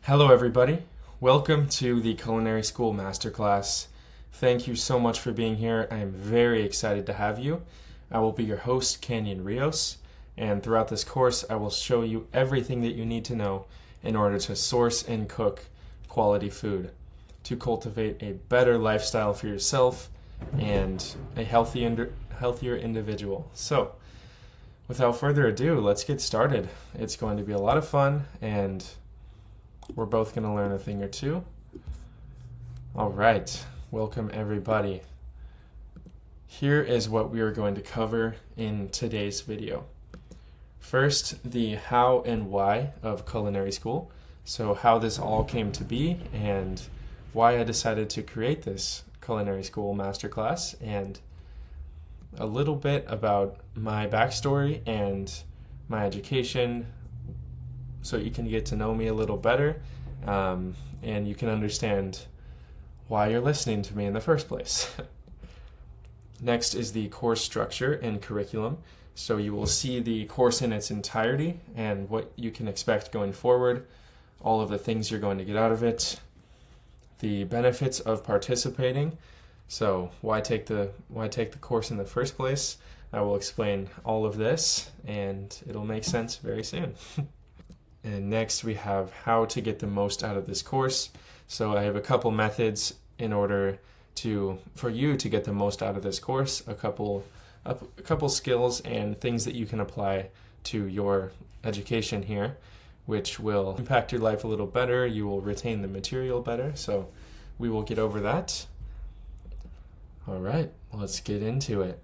Hello, everybody. Welcome to the Culinary School Masterclass. Thank you so much for being here. I am very excited to have you. I will be your host, Canyon Rios, and throughout this course, I will show you everything that you need to know in order to source and cook quality food, to cultivate a better lifestyle for yourself and a healthier individual. So, without further ado, let's get started. It's going to be a lot of fun, and we're both going to learn a thing or two. All right, welcome everybody. Here is what we are going to cover in today's video. First, the how and why of culinary school. So how this all came to be and why I decided to create this culinary school masterclass, and a little bit about my backstory and my education, so you can get to know me a little better, and you can understand why you're listening to me in the first place. Next is the course structure and curriculum. So you will see the course in its entirety and what you can expect going forward, all of the things you're going to get out of it, the benefits of participating. So why take the course in the first place? I will explain all of this, and it'll make sense very soon. And next we have how to get the most out of this course. So I have a couple methods in order for you to get the most out of this course, a couple skills and things that you can apply to your education here, which will impact your life a little better. You will retain the material better. So we will get over that. All right, let's get into it.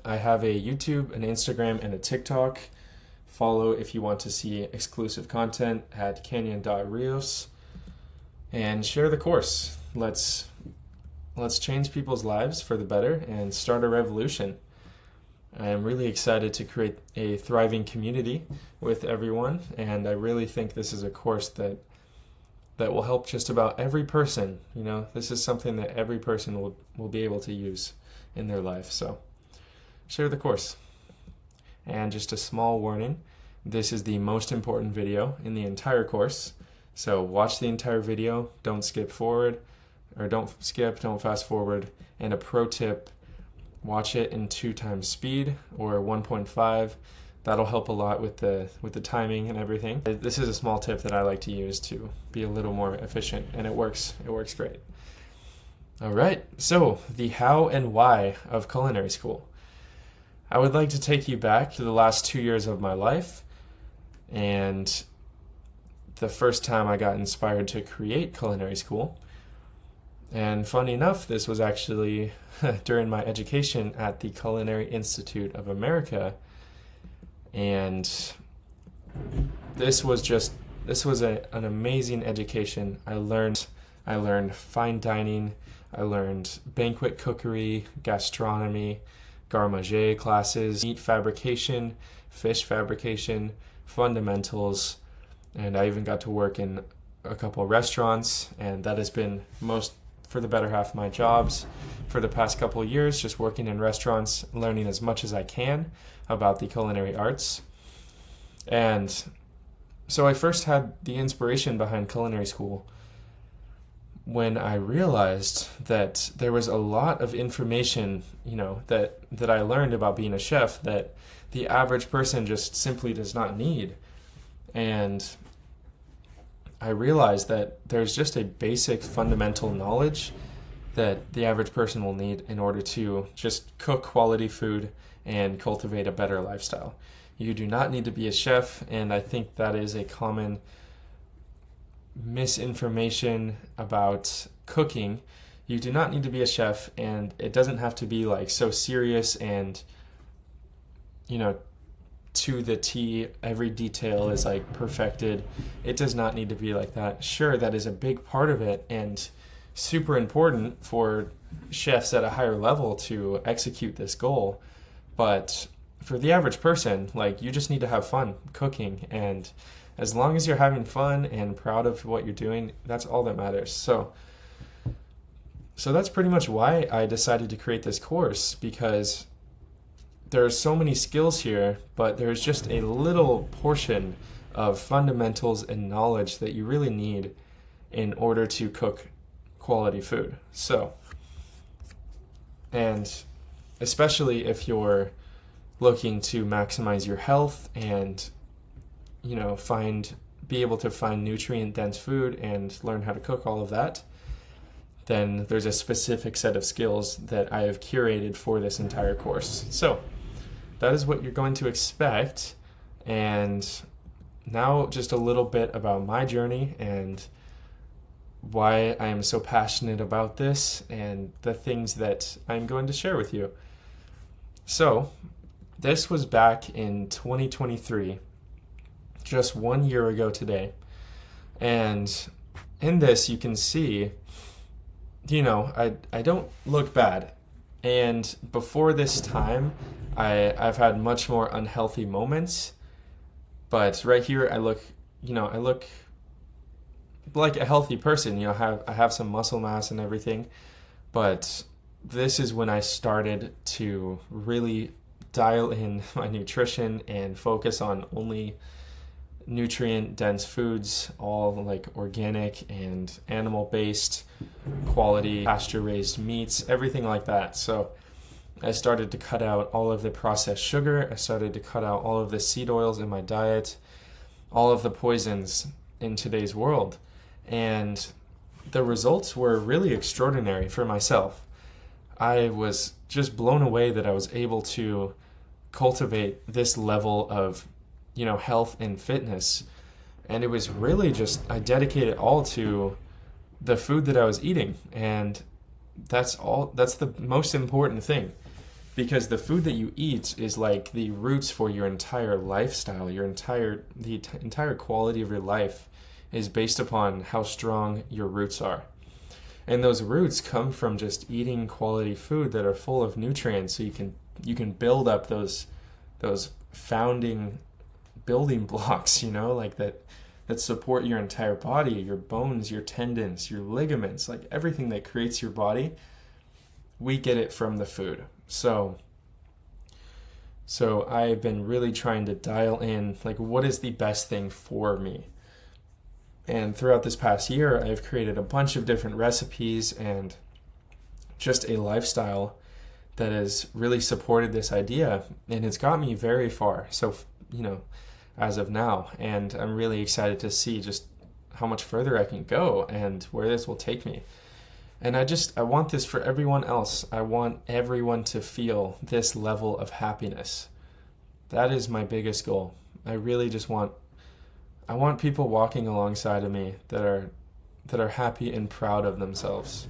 I have a YouTube, an Instagram, and a TikTok. Follow if you want to see exclusive content at canyon.rios, and share the course. Let's change people's lives for the better and start a revolution. I am really excited to create a thriving community with everyone, and I really think this is a course that will help just about every person. You know, this is something that every person will be able to use in their life. So share the course. And just a small warning, this is the most important video in the entire course. So watch the entire video, don't skip forward, or don't fast forward. And a pro tip, watch it in 2 times speed or 1.5. That'll help a lot with the timing and everything. This is a small tip that I like to use to be a little more efficient, and it works great. All right, so the how and why of culinary school. I would like to take you back to the last 2 years of my life and the first time I got inspired to create culinary school. And funny enough, this was actually during my education at the Culinary Institute of America. And this was an amazing education. I learned fine dining, I learned banquet cookery, gastronomy, garde-manger classes, meat fabrication, fish fabrication, fundamentals, and I even got to work in a couple of restaurants, and that has been for the better half of my jobs for the past couple of years, just working in restaurants, learning as much as I can about the culinary arts. And so I first had the inspiration behind culinary school when I realized that there was a lot of information, that I learned about being a chef that the average person just simply does not need. And I realized that there's just a basic fundamental knowledge that the average person will need in order to just cook quality food and cultivate a better lifestyle. You do not need to be a chef, and I think that is a common misinformation about cooking. You do not need to be a chef, and it doesn't have to be like so serious and to the T, every detail is like perfected. It does not need to be like that. Sure, that is a big part of it and super important for chefs at a higher level to execute this goal, but for the average person, you just need to have fun cooking, and as long as you're having fun and proud of what you're doing, that's all that matters. So that's pretty much why I decided to create this course, because there are so many skills here, but there's just a little portion of fundamentals and knowledge that you really need in order to cook quality food. So, and especially if you're looking to maximize your health and, be able to find nutrient dense food and learn how to cook all of that, then there's a specific set of skills that I have curated for this entire course. So that is what you're going to expect. And now just a little bit about my journey and why I am so passionate about this and the things that I'm going to share with you. So this was back in 2023, just 1 year ago today. And in this, you can see, I don't look bad. And before this time, I've had much more unhealthy moments. But right here, I look like a healthy person. I have some muscle mass and everything. But this is when I started to really dial in my nutrition and focus on only nutrient dense foods, all like organic and animal based, quality pasture raised meats, everything like that. So I started to cut out all of the processed sugar. I started to cut out all of the seed oils in my diet, all of the poisons in today's world. And the results were really extraordinary for myself. I was just blown away that I was able to cultivate this level of, health and fitness. And it was really just, I dedicated all to the food that I was eating. And that's the most important thing, because the food that you eat is like the roots for your entire lifestyle. The entire quality of your life is based upon how strong your roots are. And those roots come from just eating quality food that are full of nutrients, so you can build up those founding building blocks, like that support your entire body, your bones, your tendons, your ligaments, like everything that creates your body. We get it from the food. So I've been really trying to dial in, like, what is the best thing for me? And throughout this past year, I've created a bunch of different recipes and just a lifestyle that has really supported this idea, and it's got me very far. So, as of now, and I'm really excited to see just how much further I can go and where this will take me. And I want this for everyone else. I want everyone to feel this level of happiness. That is my biggest goal. I really just want people walking alongside of me that are happy and proud of themselves.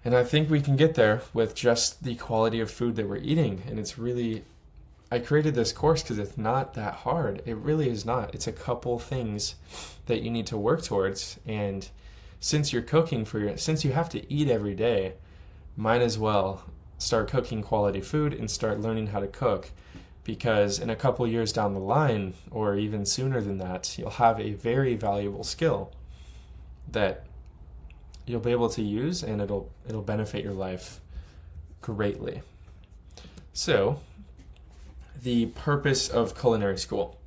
And I think we can get there with just the quality of food that we're eating. And I created this course because it's not that hard. It really is not. It's a couple things that you need to work towards. And since you're cooking since you have to eat every day, might as well start cooking quality food and start learning how to cook. Because in a couple years down the line, or even sooner than that, you'll have a very valuable skill that you'll be able to use, and it'll benefit your life greatly. So, the purpose of Culinary School.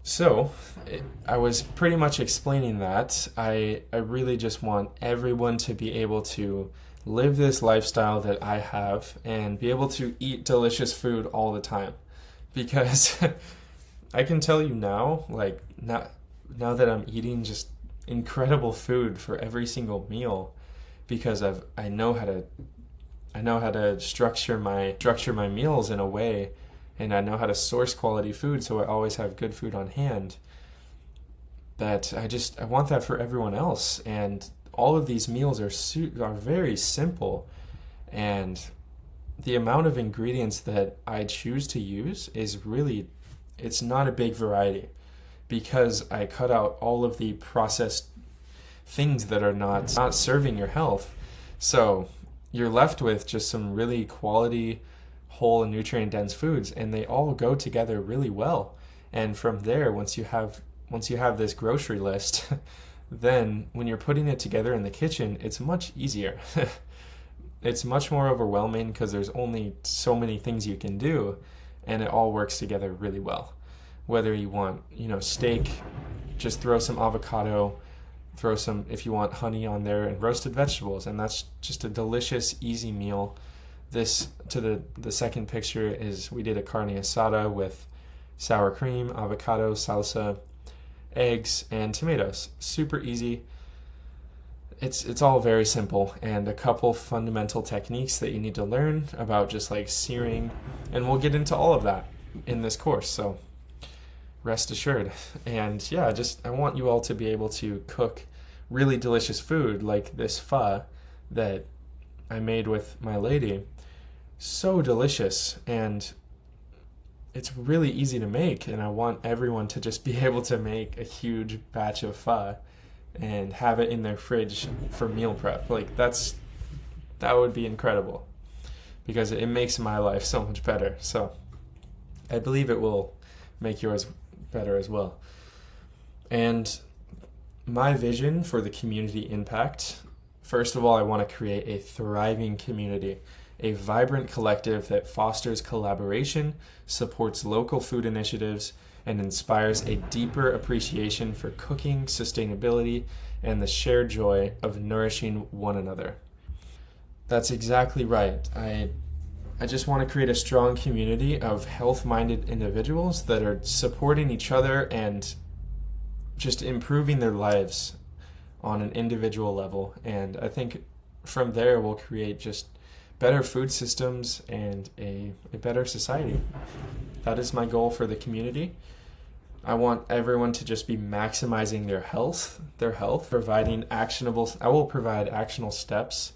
So, I was pretty much explaining that I really just want everyone to be able to live this lifestyle that I have and be able to eat delicious food all the time. Because I can tell you now, like now that I'm eating just incredible food for every single meal, because I know how to structure my meals in a way, and I know how to source quality food, so I always have good food on hand. That I want that for everyone else. And all of these meals are very simple, and the amount of ingredients that I choose to use is really, it's not a big variety, because I cut out all of the processed things that are not serving your health. So you're left with just some really quality, whole and nutrient dense foods, and they all go together really well. And from there, once you have this grocery list, then when you're putting it together in the kitchen, it's much easier. It's much more overwhelming because there's only so many things you can do, and it all works together really well. whether you want, steak, just throw some avocado, throw some, if you want, honey on there, and roasted vegetables, and that's just a delicious, easy meal. This, to the second picture, is we did a carne asada with sour cream, avocado, salsa, eggs, and tomatoes. Super easy. It's all very simple, and a couple fundamental techniques that you need to learn about, just like searing, and we'll get into all of that in this course, so rest assured. And yeah, I want you all to be able to cook really delicious food like this pho that I made with my lady. So delicious, and it's really easy to make, and I want everyone to just be able to make a huge batch of pho and have it in their fridge for meal prep. Like that would be incredible, because it makes my life so much better. So I believe it will make yours better as well. And my vision for the community impact, first of all, I want to create a thriving community, a vibrant collective that fosters collaboration, supports local food initiatives, and inspires a deeper appreciation for cooking, sustainability, and the shared joy of nourishing one another. That's exactly right. I just want to create a strong community of health-minded individuals that are supporting each other and just improving their lives on an individual level. And I think from there we'll create just better food systems and a better society. That is my goal for the community. I want everyone to just be maximizing their health, providing I will provide actionable steps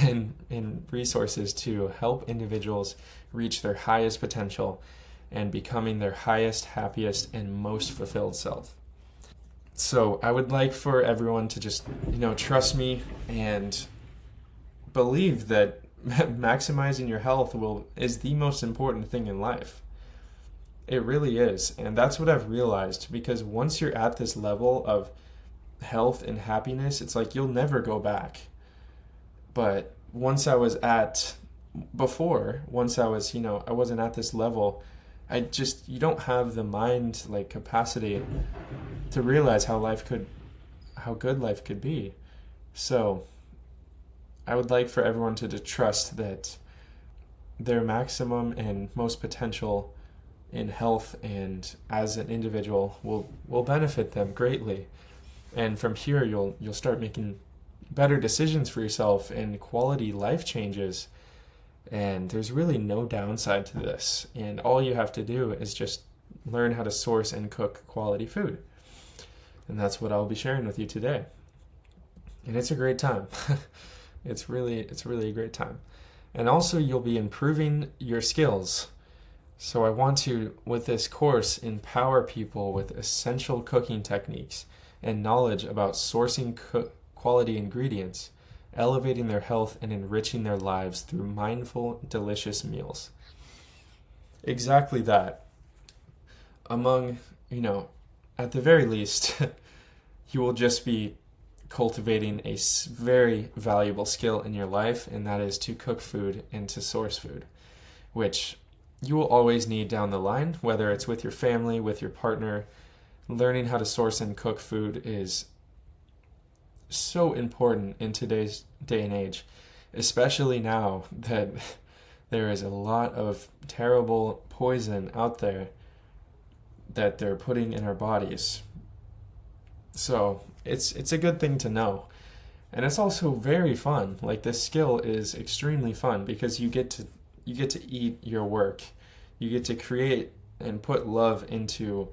and resources to help individuals reach their highest potential and becoming their highest, happiest, and most fulfilled self. So I would like for everyone to just, trust me and believe that maximizing your health is the most important thing in life. It really is. And that's what I've realized, because once you're at this level of health and happiness, it's like you'll never go back. But once I wasn't at this level, you don't have the mind capacity to realize how good life could be. So I would like for everyone to trust that their maximum and most potential in health and as an individual will benefit them greatly. And from here you'll start making better decisions for yourself and quality life changes. And there's really no downside to this. And all you have to do is just learn how to source and cook quality food. And that's what I'll be sharing with you today. And it's a great time. It's really a great time. And also you'll be improving your skills. So I want to, with this course, empower people with essential cooking techniques and knowledge about sourcing quality ingredients, elevating their health, and enriching their lives through mindful, delicious meals. Exactly that. Among, at the very least, you will just be cultivating a very valuable skill in your life, and that is to cook food and to source food, which you will always need down the line, whether it's with your family, with your partner. Learning how to source and cook food is so important in today's day and age, especially now that there is a lot of terrible poison out there that they're putting in our bodies. So it's a good thing to know. And it's also very fun. This skill is extremely fun because you get to eat your work. You get to create and put love into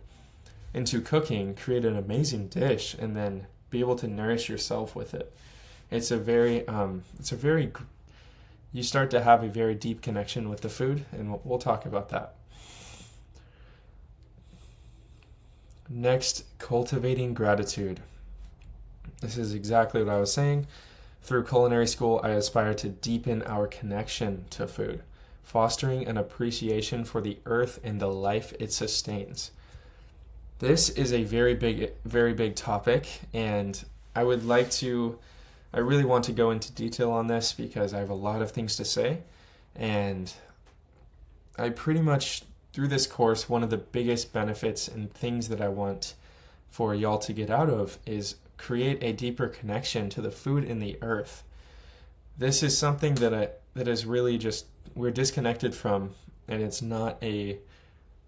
cooking, create an amazing dish, and then be able to nourish yourself with it. You start to have a very deep connection with the food, and we'll talk about that. Next, cultivating gratitude. This is exactly what I was saying. Through Culinary School, I aspire to deepen our connection to food, fostering an appreciation for the earth and the life it sustains. This is a very big topic, and I really want to go into detail on this because I have a lot of things to say, and I pretty much through this course, one of the biggest benefits and things that I want for y'all to get out of is create a deeper connection to the food in the earth. This is something that is really just we're disconnected from, and it's not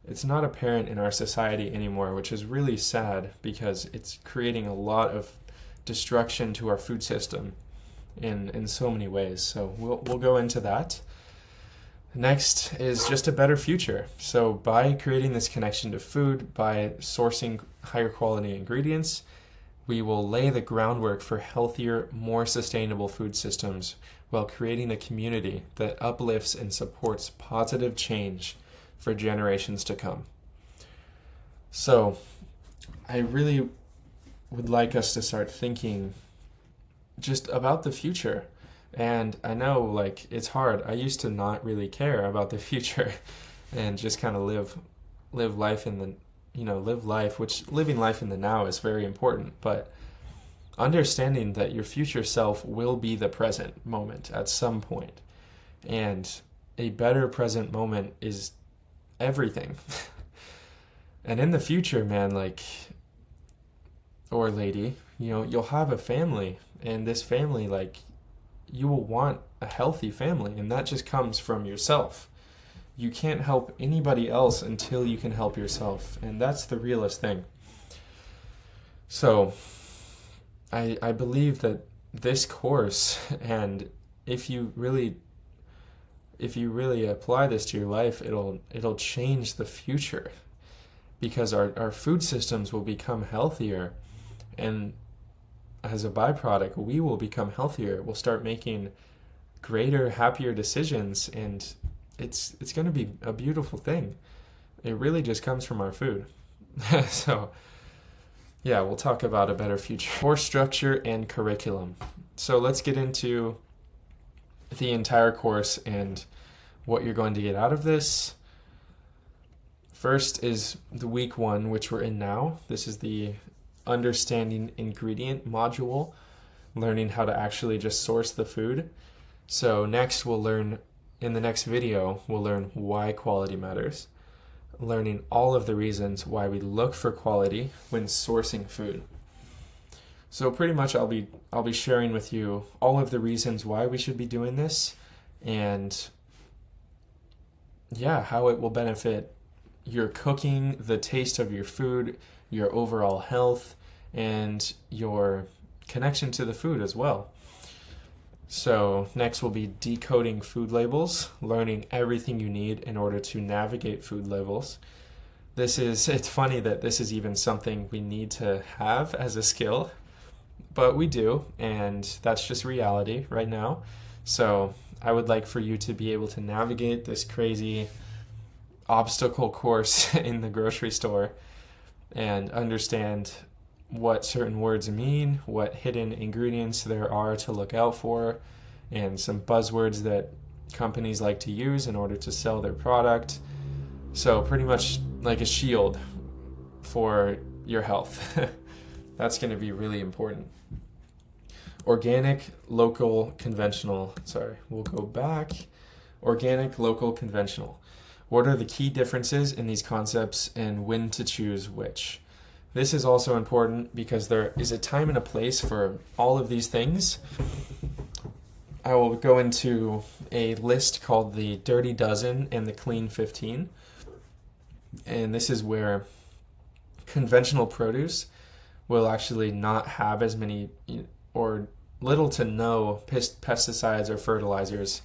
apparent in our society anymore, which is really sad because it's creating a lot of destruction to our food system in so many ways. So we'll go into that. Next is just a better future. So by creating this connection to food, by sourcing higher quality ingredients, we will lay the groundwork for healthier, more sustainable food systems while creating a community that uplifts and supports positive change for generations to come. So I really would like us to start thinking just about the future. And I know, like, it's hard. I used to not really care about the future and just kind of live life in the, which living life in the now is very important. But understanding that your future self will be the present moment at some point. And a better present moment is everything. And in the future, man, like, or lady, you'll have a family, and this family, like, you will want a healthy family, and that just comes from yourself. You can't help anybody else until you can help yourself, and that's the realest thing. So I believe that this course, and if you really apply this to your life, it'll change the future, because our food systems will become healthier, and as a byproduct, we will become healthier. We'll start making greater, happier decisions, and it's going to be a beautiful thing. It really just comes from our food. So, yeah, we'll talk about a better future. Course structure and curriculum. So let's get into the entire course and what you're going to get out of this. First is the week 1, which we're in now. This is the understanding ingredient module, learning how to actually just source the food. So next in the next video, we'll learn why quality matters, learning all of the reasons why we look for quality when sourcing food. So pretty much I'll be sharing with you all of the reasons why we should be doing this, and how it will benefit your cooking, the taste of your food, your overall health, and your connection to the food as well. So next will be decoding food labels, learning everything you need in order to navigate food labels. It's funny that this is even something we need to have as a skill, but we do, and that's just reality right now. So I would like for you to be able to navigate this crazy obstacle course in the grocery store and understand what certain words mean, what hidden ingredients there are to look out for, and some buzzwords that companies like to use in order to sell their product. So pretty much like a shield for your health. That's going to be really important. Organic, local, conventional. We'll go back. Organic, local, conventional. What are the key differences in these concepts and when to choose which? This is also important because there is a time and a place for all of these things. I will go into a list called the Dirty Dozen and the Clean 15. And this is where conventional produce will actually not have as many or little to no pesticides or fertilizers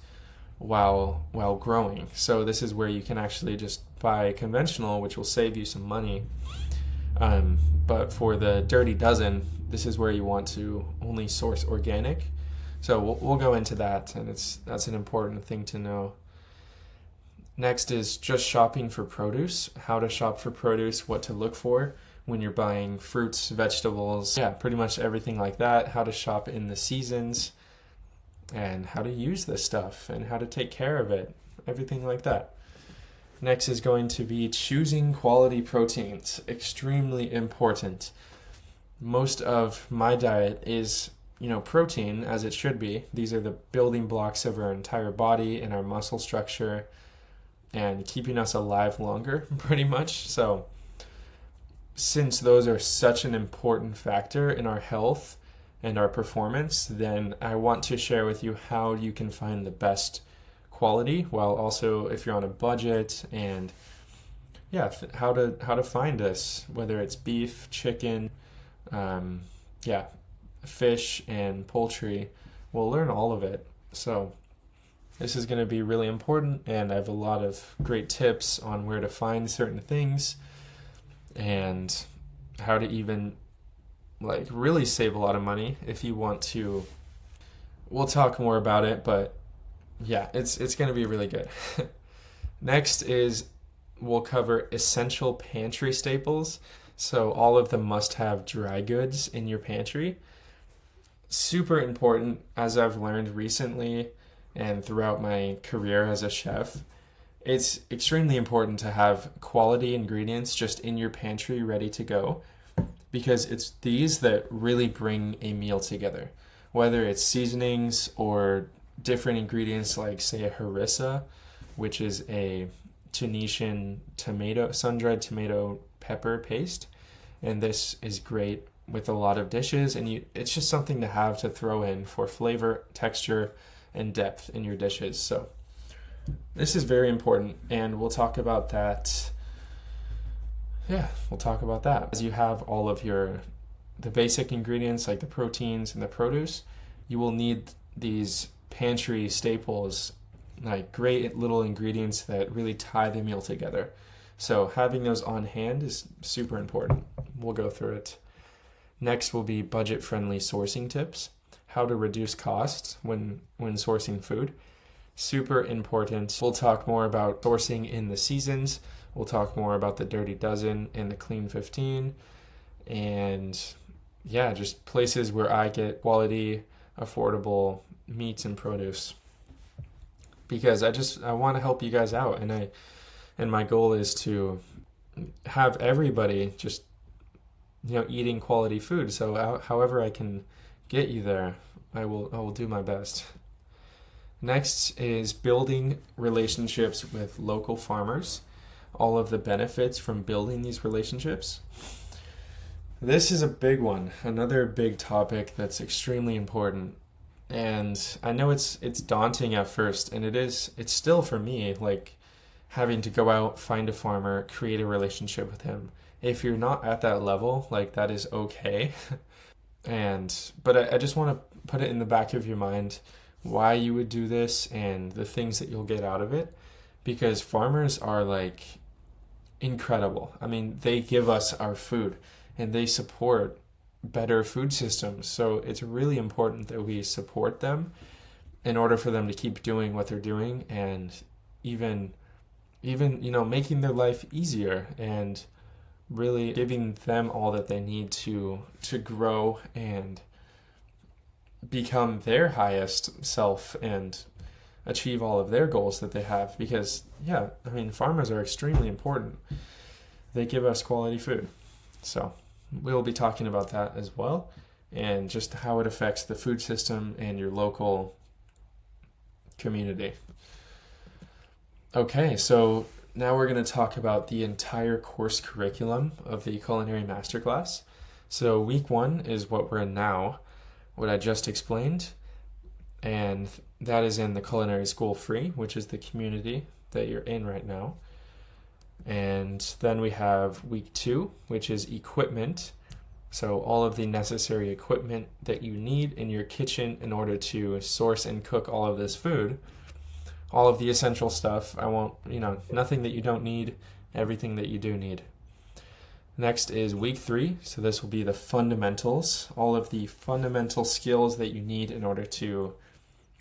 while growing. So this is where you can actually just buy conventional, which will save you some money. But for the Dirty Dozen, this is where you want to only source organic. So we'll go into that, and that's an important thing to know. Next is just shopping for produce, how to shop for produce, what to look for when you're buying fruits, vegetables, pretty much everything like that, how to shop in the seasons, and how to use this stuff, and how to take care of it, everything like that. Next is going to be choosing quality proteins, extremely important. Most of my diet is, protein, as it should be. These are the building blocks of our entire body and our muscle structure. and keeping us alive longer, pretty much. So since those are such an important factor in our health and our performance, then I want to share with you how you can find the best quality, while also, if you're on a budget, and how to find this, whether it's beef, chicken, fish and poultry. We'll learn all of it. So this is going to be really important, and I have a lot of great tips on where to find certain things and how to even really save a lot of money if you want to. We'll talk more about it, but yeah, it's going to be really good. Next is we'll cover essential pantry staples. So all of the must-have dry goods in your pantry. Super important, as I've learned recently and throughout my career as a chef. It's extremely important to have quality ingredients just in your pantry ready to go, because it's these that really bring a meal together. Whether it's seasonings or different ingredients like, say, a harissa, which is a Tunisian sun-dried tomato pepper paste. And this is great with a lot of dishes, and it's just something to have to throw in for flavor, texture, and depth in your dishes. So this is very important, and we'll talk about that. Yeah, we'll talk about that. As you have all of the basic ingredients like the proteins and the produce, you will need these pantry staples, like great little ingredients that really tie the meal together. So having those on hand is super important. We'll go through it. Next will be budget-friendly sourcing tips, how to reduce costs when sourcing food. Super important. We'll talk more about sourcing in the seasons. We'll talk more about the Dirty Dozen and the Clean 15. And just places where I get quality, affordable meats and produce. Because I want to help you guys out, and my goal is to have everybody just eating quality food. So however I can get you there, I will do my best. Next is building relationships with local farmers. All of the benefits from building these relationships. This is a big one, another big topic that's extremely important. And I know it's daunting at first, and it's still for me, like having to go out, find a farmer, create a relationship with him. If you're not at that level, that is okay. But I just want to put it in the back of your mind why you would do this and the things that you'll get out of it, because farmers are incredible. I mean, they give us our food and they support better food systems. So it's really important that we support them in order for them to keep doing what they're doing, and even making their life easier and really giving them all that they need to grow and become their highest self and achieve all of their goals that they have. Because farmers are extremely important. They give us quality food. So we'll be talking about that as well, and just how it affects the food system and your local community. Okay, so now we're going to talk about the entire course curriculum of the Culinary Masterclass. So week 1 is what we're in now, what I just explained, and that is in the Culinary School Free, which is the community that you're in right now. And then we have week 2, which is equipment. So all of the necessary equipment that you need in your kitchen in order to source and cook all of this food. All of the essential stuff. I won't, nothing that you don't need, everything that you do need. Next is week 3. So this will be the fundamentals, all of the fundamental skills that you need in order to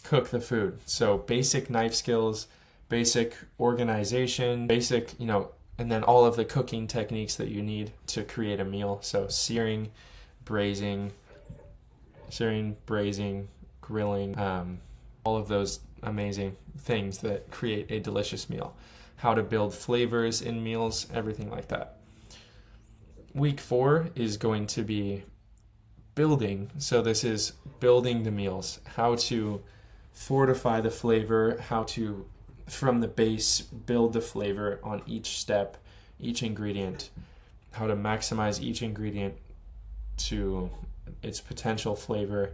cook the food. So basic knife skills, basic organization, basic, and then all of the cooking techniques that you need to create a meal. So searing, braising, grilling, all of those amazing things that create a delicious meal. How to build flavors in meals, everything like that. Week 4 is going to be building. So this is building the meals, how to fortify the flavor, how to from the base, build the flavor on each step, each ingredient, how to maximize each ingredient to its potential flavor,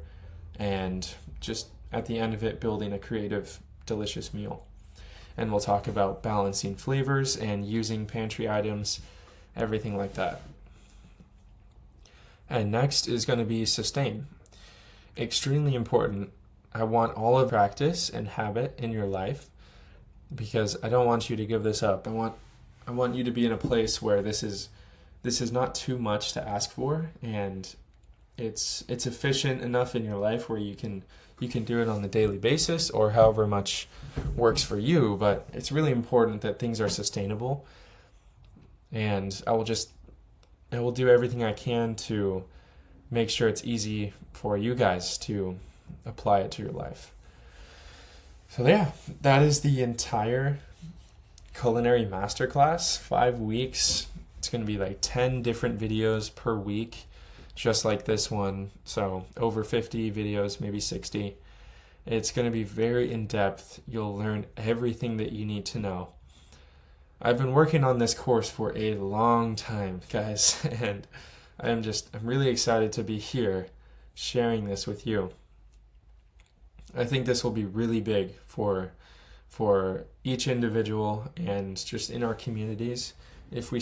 and just at the end of it, building a creative, delicious meal. And we'll talk about balancing flavors and using pantry items, everything like that. And next is going to be sustain. Extremely important. I want all of practice and habit in your life, because I don't want you to give this up. I want you to be in a place where this is not too much to ask for, and it's efficient enough in your life where you can do it on a daily basis or however much works for you. But it's really important that things are sustainable, and I will do everything I can to make sure it's easy for you guys to apply it to your life. So yeah, that is the entire Culinary Masterclass, 5 weeks. It's going to be like 10 different videos per week, just like this one. So over 50 videos, maybe 60. It's going to be very in-depth. You'll learn everything that you need to know. I've been working on this course for a long time, guys, and I'm really excited to be here sharing this with you. I think this will be really big for each individual and just in our communities. If everyone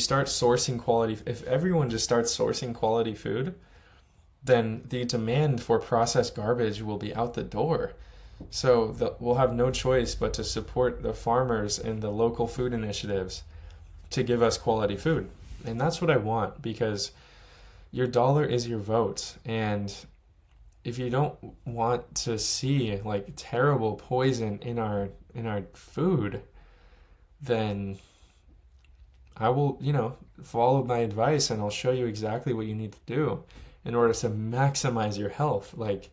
just starts sourcing quality food, then the demand for processed garbage will be out the door. So we'll have no choice but to support the farmers and the local food initiatives to give us quality food. And that's what I want, because your dollar is your vote. And if you don't want to see like terrible poison in our food, then I will, follow my advice, and I'll show you exactly what you need to do in order to maximize your health. Like,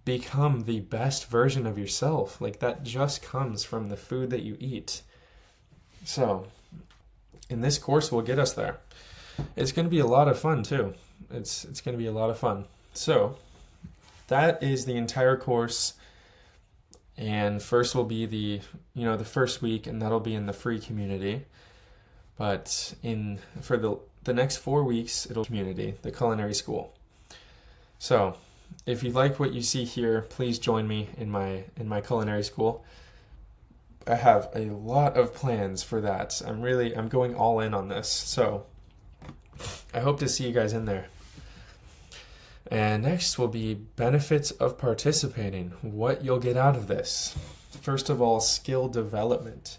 become the best version of yourself. Like, that just comes from the food that you eat. So, in this course will get us there. It's going to be a lot of fun too. It's going to be a lot of fun. So, that is the entire course. And first will be the first week, and that'll be in the free community. But for the next 4 weeks, it'll be community, the Culinary School. So, if you like what you see here, please join me in my Culinary School. I have a lot of plans for that. I'm going all in on this. So, I hope to see you guys in there. And next will be benefits of participating, what you'll get out of this. First of all, skill development.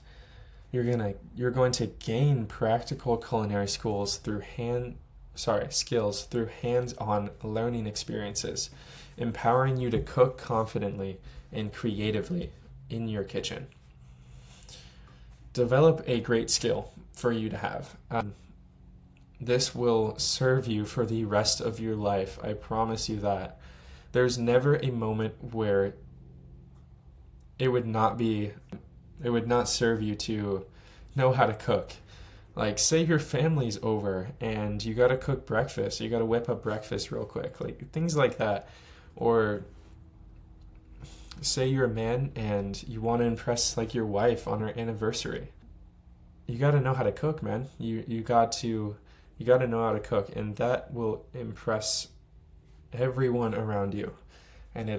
You're going to gain practical culinary skills through hands-on learning experiences, empowering you to cook confidently and creatively in your kitchen. Develop a great skill for you to have. This will serve you for the rest of your life. I promise you that. There's never a moment where it would not serve you to know how to cook. Like, say your family's over and you got to cook breakfast. You got to whip up breakfast real quick. Like, things like that. Or say you're a man and you want to impress like your wife on her anniversary. You got to know how to cook, man. You got to know how to cook, and that will impress everyone around you. And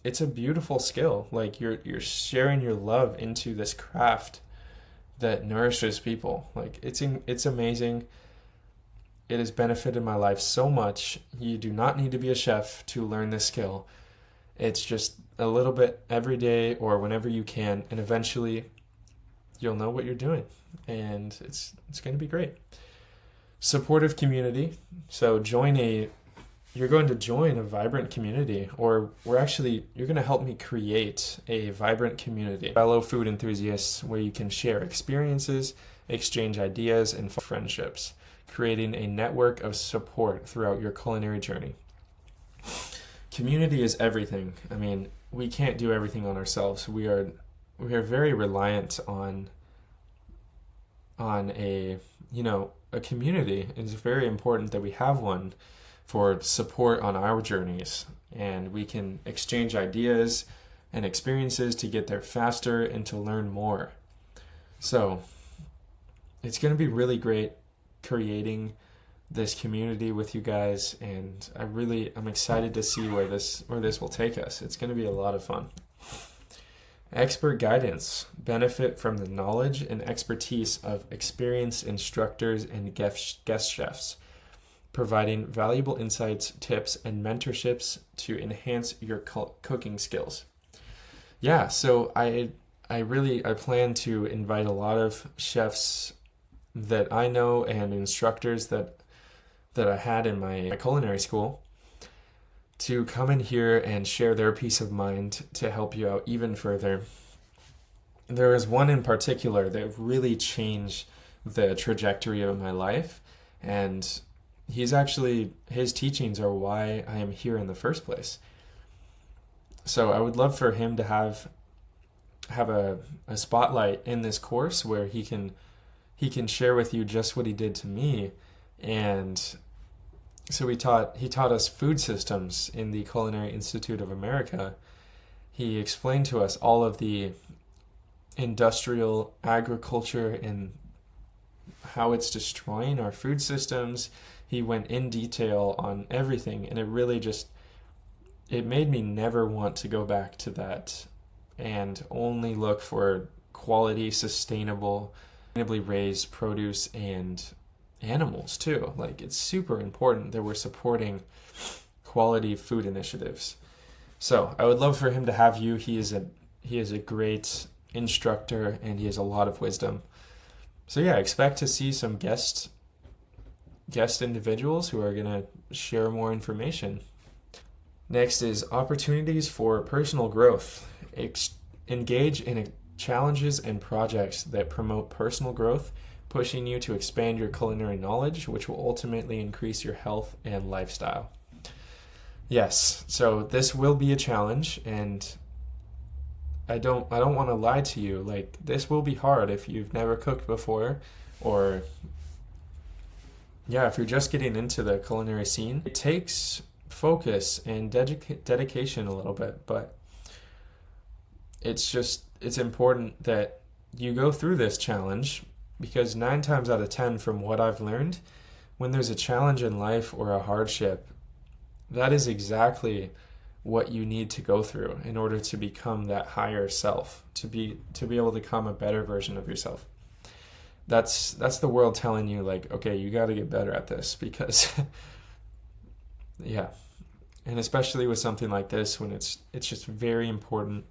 it's a beautiful skill. Like, you're sharing your love into this craft that nourishes people. Like, it's amazing. It has benefited my life so much. You do not need to be a chef to learn this skill. It's just a little bit every day or whenever you can, and eventually you'll know what you're doing, and it's going to be great. Supportive community. So you're going to join a vibrant community, or you're going to help me create a vibrant community. Fellow food enthusiasts where you can share experiences, exchange ideas, and friendships, creating a network of support throughout your culinary journey. Community is everything. I mean, we can't do everything on ourselves. We are very reliant on a community. It's very important that we have one for support on our journeys, and we can exchange ideas and experiences to get there faster and to learn more. So it's going to be really great creating this community with you guys, and I'm excited to see where this will take us. It's going to be a lot of fun. Expert guidance. Benefit from the knowledge and expertise of experienced instructors and guest chefs, providing valuable insights, tips, and mentorships to enhance your cooking skills. Yeah, so I plan to invite a lot of chefs that I know and instructors that I had in my culinary school to come in here and share their peace of mind to help you out even further. There is one in particular that really changed the trajectory of my life, and his teachings are why I am here in the first place. So I would love for him to have a spotlight in this course where he can share with you just what he did to me. And so he taught us food systems in the Culinary Institute of America. He explained to us all of the industrial agriculture and how it's destroying our food systems. He went in detail on everything, and it made me never want to go back to that and only look for quality, sustainably raised produce and animals too. Like, it's super important that we're supporting quality food initiatives. So I would love for him to have you. He is a great instructor, and he has a lot of wisdom. So yeah, expect to see some guest individuals who are going to share more information. Next is opportunities for personal growth. Engage in challenges and projects that promote personal growth, pushing you to expand your culinary knowledge, which will ultimately increase your health and lifestyle. Yes, so this will be a challenge, and I don't want to lie to you. Like, this will be hard if you've never cooked before, or if you're just getting into the culinary scene. It takes focus and dedication a little bit, but it's important that you go through this challenge, because 9 times out of 10, from what I've learned, when there's a challenge in life or a hardship, that is exactly what you need to go through in order to become that higher self, to be able to become a better version of yourself. That's the world telling you, like, okay, you got to get better at this, because yeah. And especially with something like this, when it's just very important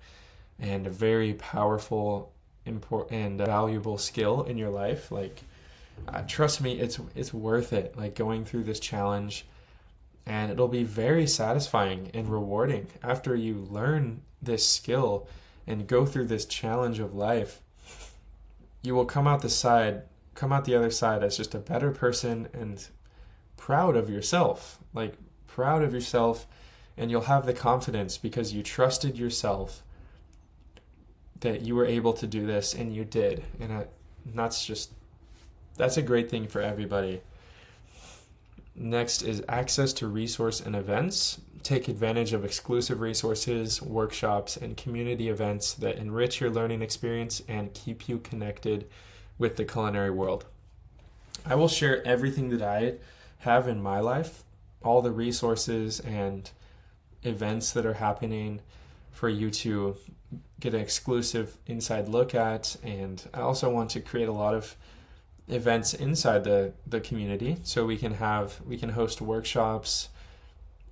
and a very powerful, important and valuable skill in your life. Like, trust me, it's worth it. Like, going through this challenge, and it'll be very satisfying and rewarding after you learn this skill and go through this challenge of life. You will come out the other side as just a better person and proud of yourself. Like, proud of yourself, and you'll have the confidence because you trusted yourself that you were able to do this, and you did. And that's a great thing for everybody. Next is access to resource and events. Take advantage of exclusive resources, workshops, and community events that enrich your learning experience and keep you connected with the culinary world. I will share everything that I have in my life, all the resources and events that are happening for you to get an exclusive inside look at. And I also want to create a lot of events inside the community, so we can host workshops,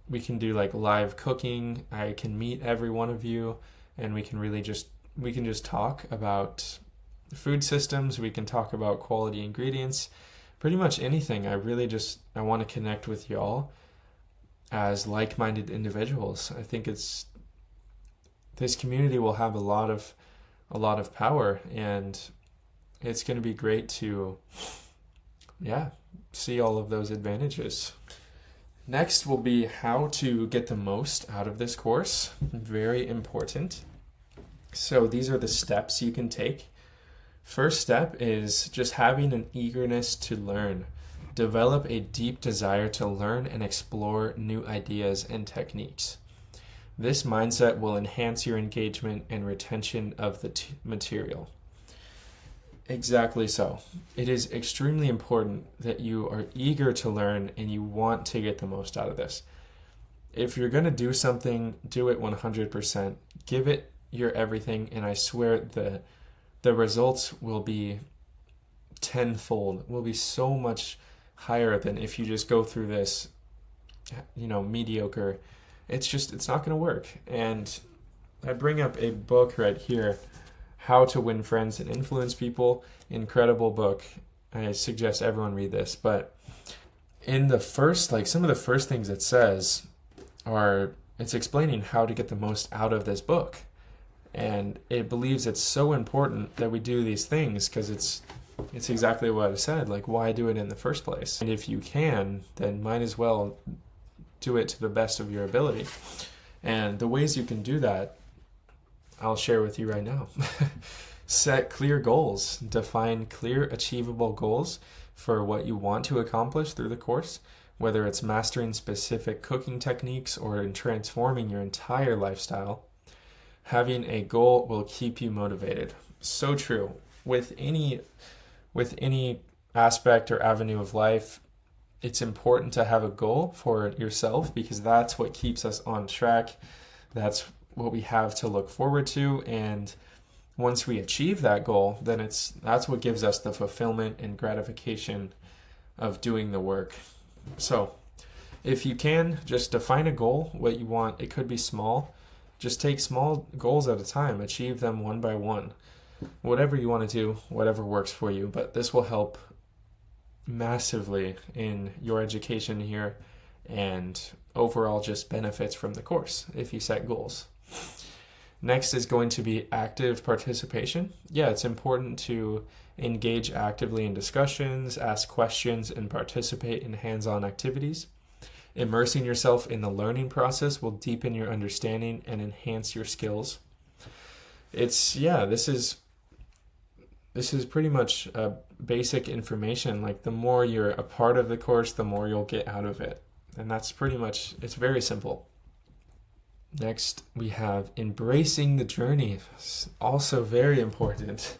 we can do like live cooking, I can meet every one of you, and we can just talk about food systems, we can talk about quality ingredients, pretty much anything. I want to connect with y'all as like-minded individuals. I think this community will have a lot of power, and it's going to be great to, see all of those advantages. Next will be how to get the most out of this course. Very important. So these are the steps you can take. First step is just having an eagerness to learn. Develop a deep desire to learn and explore new ideas and techniques. This mindset will enhance your engagement and retention of the material. Exactly so. It is extremely important that you are eager to learn and you want to get the most out of this. If you're going to do something, do it 100%. Give it your everything, and I swear the results will be tenfold, will be so much higher than if you just go through this, mediocre. It's not going to work. And I bring up a book right here, How to Win Friends and Influence People. Incredible book. I suggest everyone read this. But in the first, some of the first things it says it's explaining how to get the most out of this book. And it believes it's so important that we do these things because it's exactly what I said. Why do it in the first place? And if you can, then might as well do it to the best of your ability. And the ways you can do that, I'll share with you right now. Set clear goals. Define clear, achievable goals for what you want to accomplish through the course, whether it's mastering specific cooking techniques or in transforming your entire lifestyle. Having a goal will keep you motivated. So true. With any aspect or avenue of life, it's important to have a goal for yourself because that's what keeps us on track. That's what we have to look forward to. And once we achieve that goal, then that's what gives us the fulfillment and gratification of doing the work. So if you can, just define a goal, what you want. It could be small. Just take small goals at a time. Achieve them one by one. Whatever you want to do, whatever works for you. But this will help massively in your education here and overall just benefits from the course if you set goals. Next is going to be active participation. Yeah, it's important to engage actively in discussions, ask questions, and participate in hands-on activities. Immersing yourself in the learning process will deepen your understanding and enhance your skills. This is pretty much basic information. The more you're a part of the course, the more you'll get out of it. And that's pretty much, it's very simple. Next, we have embracing the journey. It's also very important.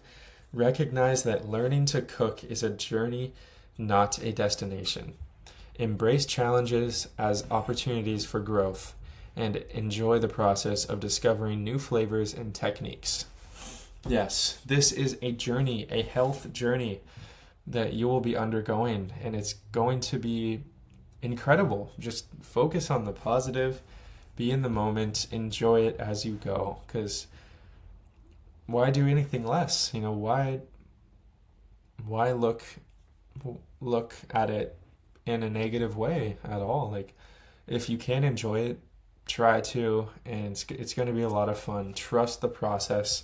Recognize that learning to cook is a journey, not a destination. Embrace challenges as opportunities for growth and enjoy the process of discovering new flavors and techniques. Yes, this is a journey, a health journey that you will be undergoing, and it's going to be incredible. Just focus on the positive, be in the moment, enjoy it as you go, because why do anything less? Why look at it in a negative way at all? If you can enjoy it, try to, and it's going to be a lot of fun. Trust the process.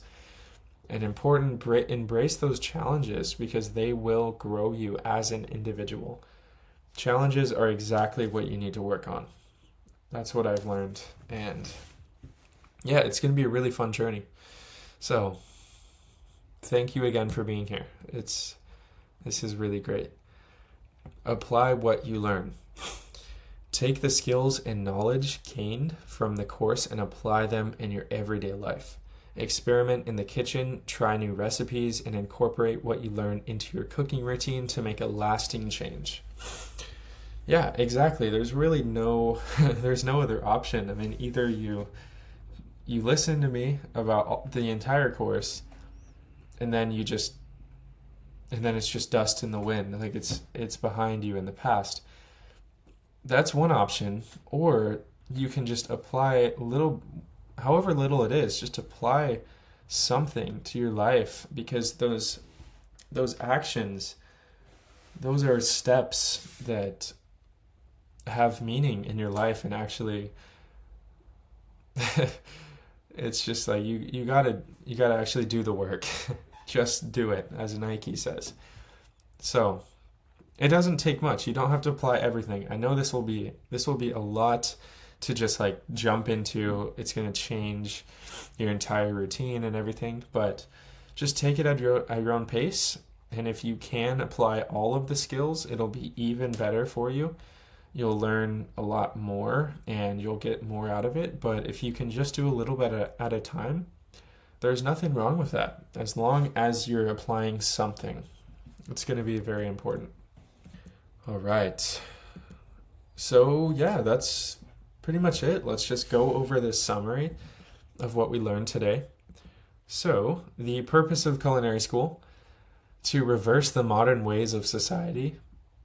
And important, embrace those challenges because they will grow you as an individual. Challenges are exactly what you need to work on. That's what I've learned. And yeah, it's going to be a really fun journey. So thank you again for being here. This is really great. Apply what you learn. Take the skills and knowledge gained from the course and apply them in your everyday life. Experiment in the kitchen, try new recipes, and incorporate what you learn into your cooking routine to make a lasting change. Yeah, exactly. There's really there's no other option. Either you listen to me about the entire course, and then it's just dust in the wind. It's behind you in the past. That's one option. Or you can just apply however little it is, just apply something to your life, because those actions, those are steps that have meaning in your life. And actually it's just you gotta actually do the work. Just do it, as Nike says. So it doesn't take much. You don't have to apply everything. I know this will be a lot to just jump into. It's going to change your entire routine and everything, but just take it at your own pace. And if you can apply all of the skills, it'll be even better for you. you'll learn a lot more and you'll get more out of it. But if you can just do a little bit at a time, there's nothing wrong with that. As long as you're applying something, it's going to be very important. All right. So yeah, that's pretty much it. Let's just go over this summary of what we learned today. So the purpose of culinary school: to reverse the modern ways of society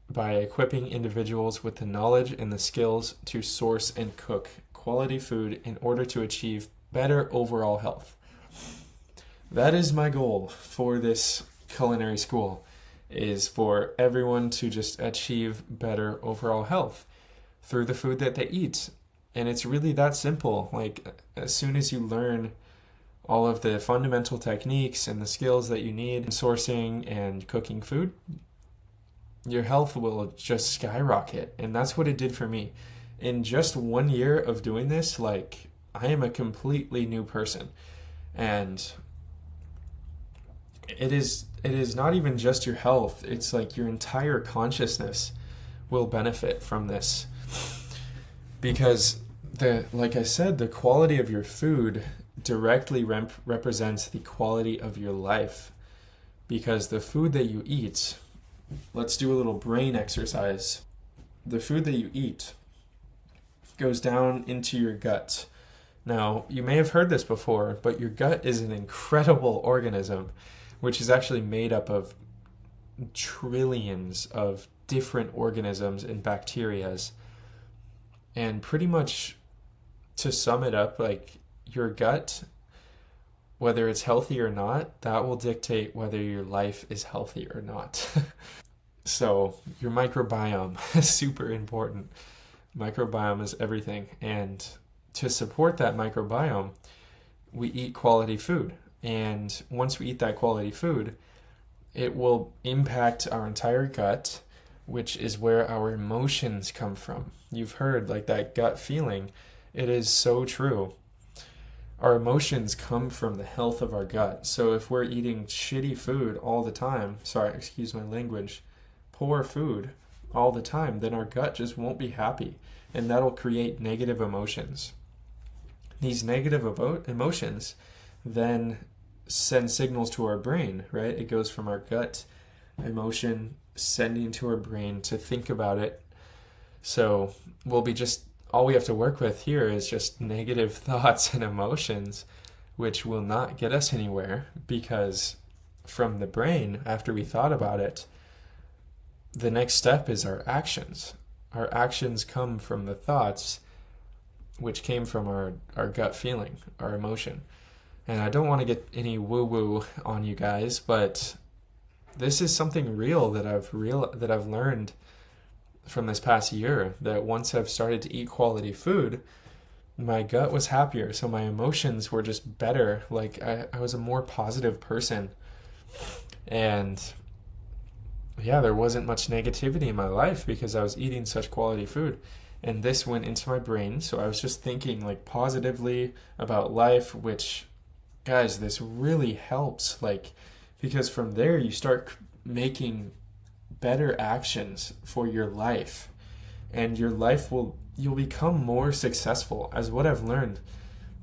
by equipping individuals with the knowledge and the skills to source and cook quality food in order to achieve better overall health. That is my goal for this culinary school, is for everyone to just achieve better overall health through the food that they eat. And it's really that simple. Like, as soon as you learn all of the fundamental techniques and the skills that you need in sourcing and cooking food, your health will just skyrocket. And that's what it did for me. In just 1 year of doing this, like, I am a completely new person. And it is not even just your health. It's like your entire consciousness will benefit from this. Because like I said, the quality of your food directly represents the quality of your life. Because the food that you eat, let's do a little brain exercise. The food that you eat goes down into your gut. Now, you may have heard this before, but your gut is an incredible organism, which is actually made up of trillions of different organisms and bacterias. And pretty much, to sum it up, like, your gut, whether it's healthy or not, that will dictate whether your life is healthy or not. So your microbiome is super important. Microbiome is everything. And to support that microbiome, we eat quality food. And once we eat that quality food, it will impact our entire gut, which is where our emotions come from. You've heard, like, that gut feeling. It is so true. Our emotions come from the health of our gut. So if we're eating shitty food all the time, sorry, excuse my language, poor food all the time, then our gut just won't be happy. And that'll create negative emotions. These negative emotions then send signals to our brain, right? It goes from our gut emotion sending to our brain to think about it. So all we have to work with here is just negative thoughts and emotions, which will not get us anywhere, because from the brain, after we thought about it, the next step is our actions. Our actions come from the thoughts, which came from our gut feeling, our emotion. And I don't want to get any woo-woo on you guys, but this is something real that I've learned from this past year, that once I've started to eat quality food, my gut was happier. So my emotions were just better. Like, I was a more positive person. And yeah, there wasn't much negativity in my life because I was eating such quality food. And this went into my brain. So I was just thinking, like, positively about life, which, guys, this really helps. Like, because from there you start making better actions for your life, and your life you'll become more successful. As what I've learned,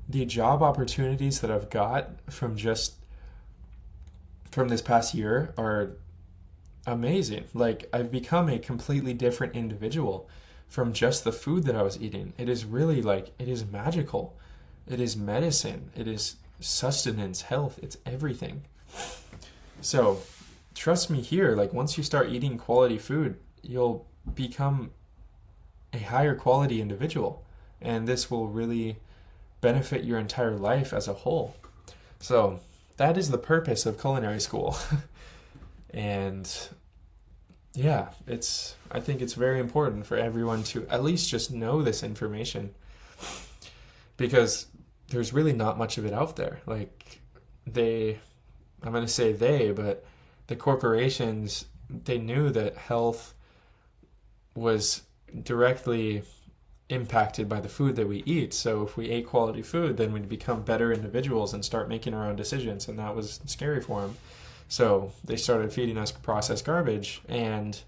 the job opportunities that I've got from this past year are amazing. Like, I've become a completely different individual from just the food that I was eating. It is really, like, it is magical. It is medicine. It is sustenance, health. It's everything. So trust me here, like, once you start eating quality food, you'll become a higher quality individual, and this will really benefit your entire life as a whole. So that is the purpose of culinary school. And yeah, I think it's very important for everyone to at least just know this information, because there's really not much of it out there. Like, I'm going to say but the corporations, they knew that health was directly impacted by the food that we eat. So if we ate quality food, then we'd become better individuals and start making our own decisions. And that was scary for them. So they started feeding us processed garbage. And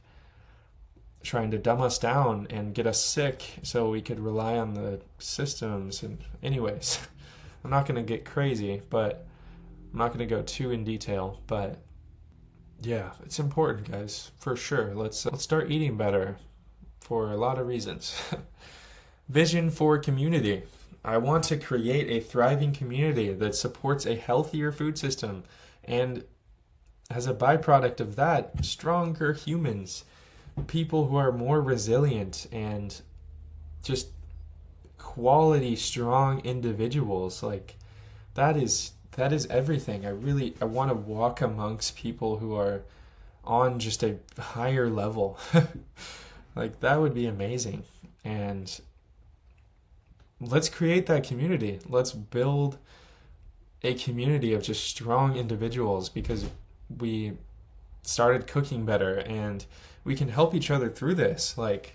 trying to dumb us down and get us sick so we could rely on the systems. And anyways, I'm not going to get crazy, but I'm not going to go too in detail, but yeah, it's important, guys, for sure. Let's start eating better for a lot of reasons. Vision for community. I want to create a thriving community that supports a healthier food system, and as a byproduct of that, stronger humans, people who are more resilient and just quality strong individuals. Like that is everything. I want to walk amongst people who are on just a higher level. Like that would be amazing. And let's create that community. Let's build a community of just strong individuals, because we started cooking better and we can help each other through this. Like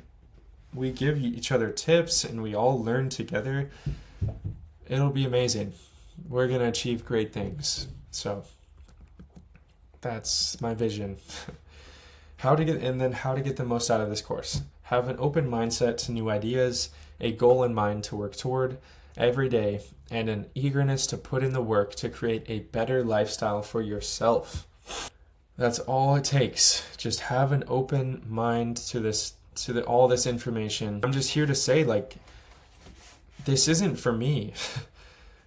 we give each other tips and we all learn together. It'll be amazing. We're going to achieve great things. So that's my vision. How to get the most out of this course. Have an open mindset to new ideas, a goal in mind to work toward every day, and an eagerness to put in the work to create a better lifestyle for yourself. That's all it takes. Just have an open mind to all this information. I'm just here to say, like, this isn't for me.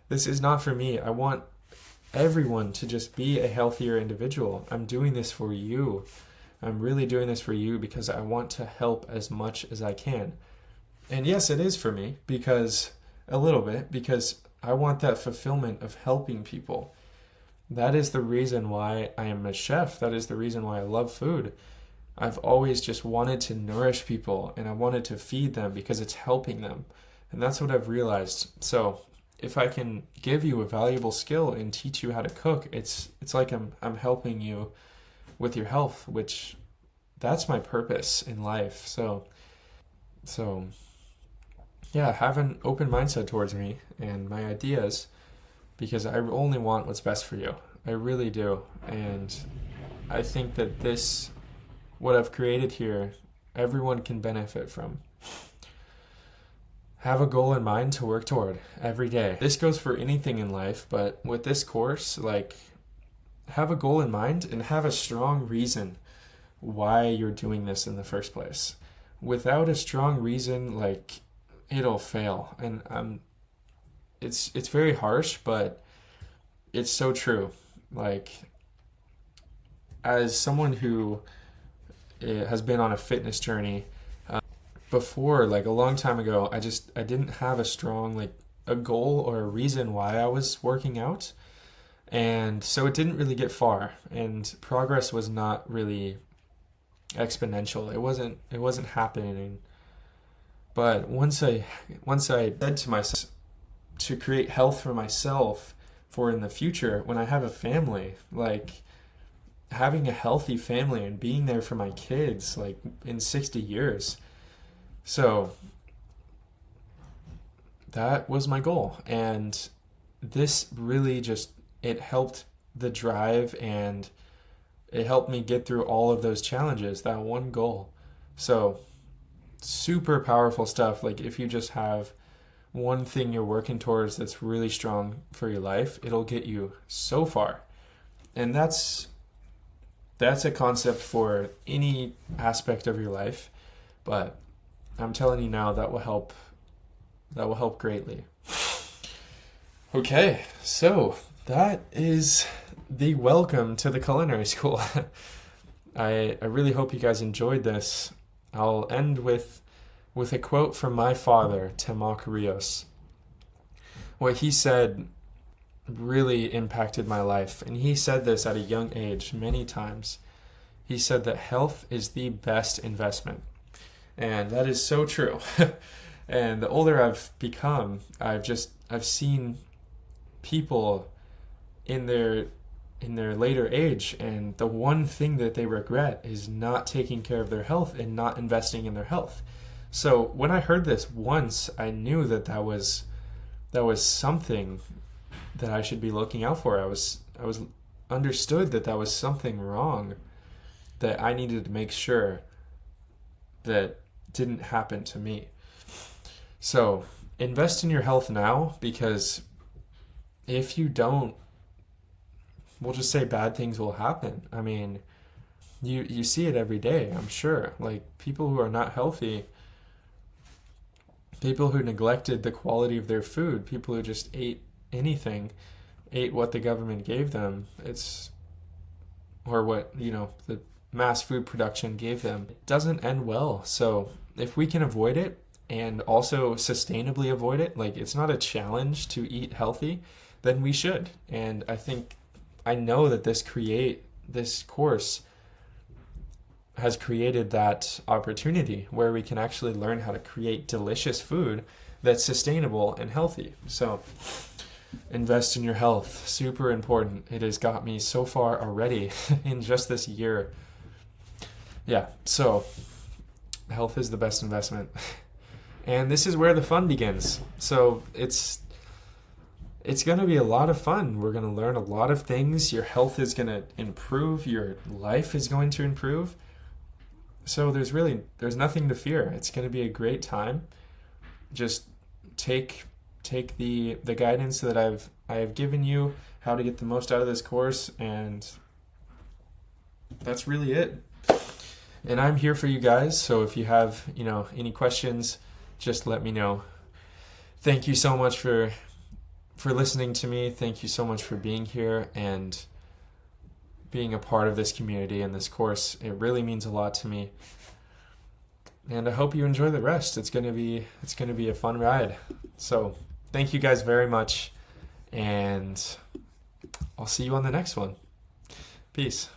This is not for me. I want everyone to just be a healthier individual. I'm doing this for you. I'm really doing this for you because I want to help as much as I can. And yes, it is for me, because a little bit, because I want that fulfillment of helping people. That is the reason why I am a chef. That is the reason why I love food. I've always just wanted to nourish people, and I wanted to feed them because it's helping them. And that's what I've realized. So if I can give you a valuable skill and teach you how to cook, it's like I'm helping you with your health, which that's my purpose in life. So yeah, have an open mindset towards me and my ideas, because I only want what's best for you. I really do. And I think that what I've created here, everyone can benefit from. Have a goal in mind to work toward every day. This goes for anything in life, but with this course, like, have a goal in mind and have a strong reason why you're doing this in the first place. Without a strong reason, like, it'll fail. And it's very harsh, but it's so true. Like, as someone who has been on a fitness journey before, like a long time ago, I didn't have a strong, like, a goal or a reason why I was working out. And so it didn't really get far, and progress was not really exponential. It wasn't happening. But once I said to myself to create health for myself for in the future, when I have a family, like having a healthy family and being there for my kids, like in 60 years. So that was my goal. And this really it helped the drive, and it helped me get through all of those challenges, that one goal. So super powerful stuff. Like, if you just have one thing you're working towards that's really strong for your life, it'll get you so far. And that's a concept for any aspect of your life, but I'm telling you now, that will help greatly. Okay, so that is the welcome to the Culinary School. I really hope you guys enjoyed this. I'll end with a quote from my father, Temak Rios. What he said really impacted my life, and he said this at a young age many times. He said that health is the best investment, and that is so true. And the older I've become, I've seen people in their later age, and the one thing that they regret is not taking care of their health and not investing in their health. So when I heard this once, I knew that was something that I should be looking out for. I was understood that was something wrong, that I needed to make sure that didn't happen to me. So invest in your health now, because if you don't, we'll just say bad things will happen. I mean, you see it every day, I'm sure. Like, people who are not healthy, people who neglected the quality of their food, people who just ate anything, ate what the government gave them, or what, the mass food production gave them, it doesn't end well. So if we can avoid it and also sustainably avoid it, like, it's not a challenge to eat healthy, then we should. And I know that this course has created that opportunity where we can actually learn how to create delicious food that's sustainable and healthy. So invest in your health. Super important. It has got me so far already in just this year. Yeah, so health is the best investment. And this is where the fun begins. So it's going to be a lot of fun. We're going to learn a lot of things. Your health is going to improve. Your life is going to improve. So there's nothing to fear. It's going to be a great time. Just take the guidance that I have given you, how to get the most out of this course, and that's really it. And I'm here for you guys. So if you have, any questions, just let me know. Thank you so much for listening to me. Thank you so much for being here and being a part of this community and this course. It really means a lot to me. And I hope you enjoy the rest. It's going to be a fun ride. So, thank you guys very much, and I'll see you on the next one. Peace.